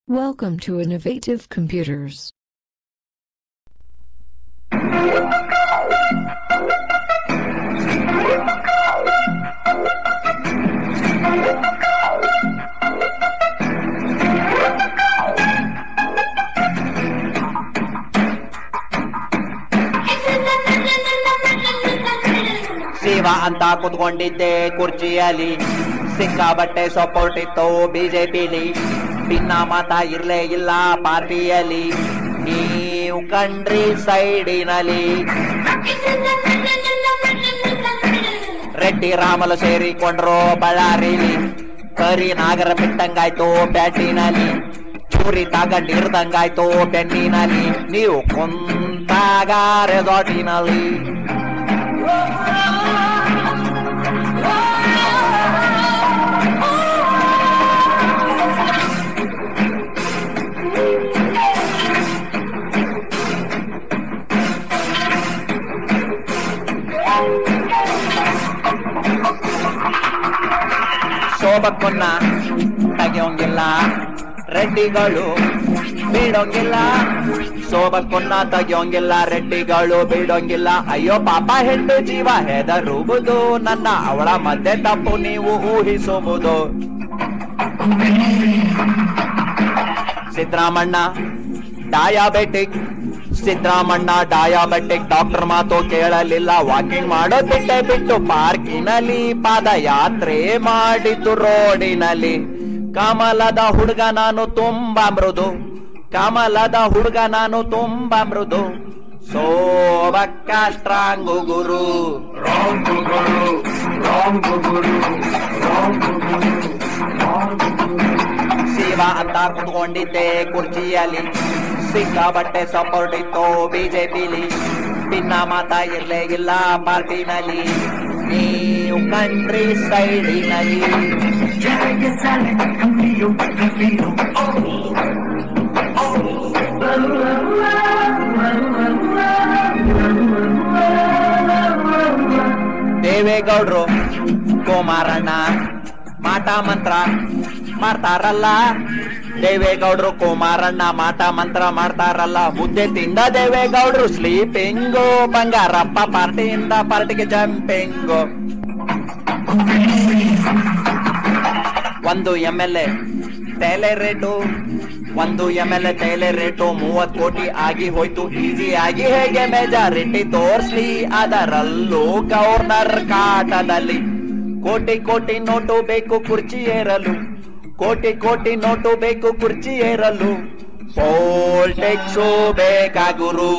Welcome to Innovative Computers. Shiva ಅಂತ ಕುತ್ಕೊಂಡಿದ್ದೆ ಕುರ್ಚಿಯಲ್ಲಿ, ಸಿಕ್ಕಾಬಟ್ಟೆ support ಇತ್ತು ಬಿಜೆಪಿಲಿ. ಭಿನ್ನ ಮತ ಇರ್ಲೇ ಇಲ್ಲ ಪಾರ್ಟಿಯಲ್ಲಿ, ನೀವು ಕಂಡ್ರಿ ಸೈಡಿನಲ್ಲಿ. ರೆಡ್ಡಿ ರಾಮಲು ಸೇರಿಕೊಂಡ್ರು ಬಳ್ಳಾರಿಲಿ, ಕರಿ ನಾಗರ ಬಿಟ್ಟಂಗಾಯ್ತು ಬ್ಯಾಟಿನಲ್ಲಿ. ಚೂರಿ ತಗೊಂಡಿರ್ದಂಗಾಯ್ತು ಬೆನ್ನಿನಲ್ಲಿ, ನೀವು ಕುಂತಾಗ ರೆಸಾರ್ಟಿನಲ್ಲಿ. ಶೋಭಕ್ಕನ್ನ ತೆಗೆಯೋಂಗಿಲ್ಲ, ರೆಡ್ಡಿಗಳು ಬಿಡೋಂಗಿಲ್ಲ. ಶೋಭಕ್ಕನ್ನ ತೆಗೆಯೋಂಗಿಲ್ಲ, ರೆಡ್ಡಿಗಳು ಬಿಡೋಂಗಿಲ್ಲ. ಅಯ್ಯೋ ಪಾಪ ಹೆಣ್ಣು ಜೀವ ಹೆದರುವುದು ನನ್ನ, ಅವಳ ಮಧ್ಯೆ ತಪ್ಪು ನೀವು ಊಹಿಸುವುದು. Siddaramanna diabetic, Siddaramanna diabetic, doctor ಮಾತು ಕೇಳಲಿಲ್ಲ. ವಾಕಿಂಗ್ ಮಾಡೋದ್ ಬಿಟ್ಟು ಪಾರ್ಕಿನಲ್ಲಿ ಪಾದಯಾತ್ರೆ ಮಾಡಿದ್ದು ರೋಡಿನಲ್ಲಿ. ಕಮಲದ ಹುಡುಗ ನಾನು ತುಂಬಾ ಮೃದು, ಕಮಲದ ಹುಡುಗ ನಾನು ತುಂಬಾ ಮೃದು. ಸೋಬಕ್ಕ ಸ್ಟ್ರಾಂಗು ಗುರು, ಶಿವ ಅಂತ ಕುತ್ಕೊಂಡಿದ್ದೆ ಕುರ್ಚಿಯಲ್ಲಿ, ಸಿಕ್ಕಾಬಟ್ಟೆ ಸಪೋರ್ಟ್ ಇತ್ತು ಬಿಜೆಪಿಲಿ. ಭಿನ್ನ ಮತ ಇರ್ಲೇ ಇಲ್ಲ ಪಾರ್ಟಿನಲ್ಲಿ, ನೀವು ಕಂಡ್ರಿ ಸೈಡಿನಲ್ಲಿ. ದೇವೇಗೌಡ್ರು ಕುಮಾರಣ್ಣ ಮಾಟ ಮಂತ್ರ ಮಾಡ್ತಾರಲ್ಲ, ದೇವೇಗೌಡ್ರು ಕುಮಾರಣ್ಣ ಮಾಟ ಮಂತ್ರ ಮಾಡ್ತಾರಲ್ಲ. ಮುದ್ದೆ ತಿಂದ ದೇವೇಗೌಡ್ರು ಸ್ಲೀಪಿಂಗು, ಬಂಗಾರಪ್ಪ ಪಾರ್ಟಿಯಿಂದ ಪಾರ್ಟಿಗೆ ಜಂಪಿಂಗು. ಒಂದು MLA ತೈಲೆ ರೇಟು, ಒಂದು MLA ತೈಲೆ ರೇಟು 30 ಕೋಟಿ ಆಗಿ ಹೋಯ್ತು. ಈಸಿ ಆಗಿ ಹೇಗೆ ಮೆಜಾರಿಟಿ ತೋರ್ಸ್ಲಿ, ಅದರಲ್ಲೂ ಗವರ್ನರ್ ಕಾಟದಲ್ಲಿ. ಕೋಟಿ ಕೋಟಿ ನೋಟು ಬೇಕು ಕುರ್ಚಿ ಏರಲು, ಕೋಟಿ ಕೋಟಿ ನೋಟು ಬೇಕು ಕುರ್ಚಿ ಏರಲು. ಪೋಲ್ಟಿಕ್ಸು ಬೇಕಾಗುರು,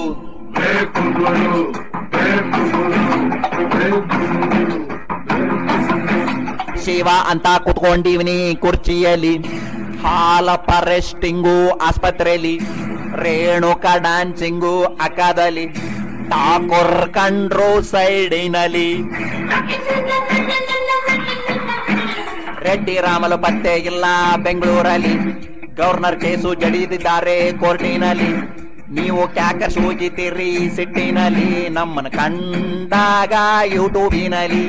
ಶಿವ ಅಂತ ಕುತ್ಕೊಂಡಿವ್ನಿ ಕುರ್ಚಿಯಲ್ಲಿ, ಹಾಲಪ್ಪ ರೆಸ್ಟಿಂಗು ಆಸ್ಪತ್ರೆಯಲ್ಲಿ. ರೇಣುಕಾ ಡ್ಯಾನ್ಸಿಂಗು ಅಕ್ಕದಲ್ಲಿ, ಠಾಕೂರ್ ಕಂಡ್ರು ಸೈಡಿನಲ್ಲಿ. ರೆಡ್ಡಿ ರಾಮಲು ಪತ್ತೆ ಇಲ್ಲ ಬೆಂಗಳೂರಲ್ಲಿ, ಗವರ್ನರ್ ಕೇಸು ಜಡಿದಿದ್ದಾರೆ ಕೋರ್ಟಿನಲ್ಲಿ. ನೀವು ಕ್ಯಾಕರ್ಸ್ ಹೋಗಿದ್ದೀರಿ ಸಿಟ್ಟಿನಲ್ಲಿ, ನಮ್ಮನ್ನು ಕಂಡಾಗ ಯೂಟ್ಯೂಬಿನಲ್ಲಿ.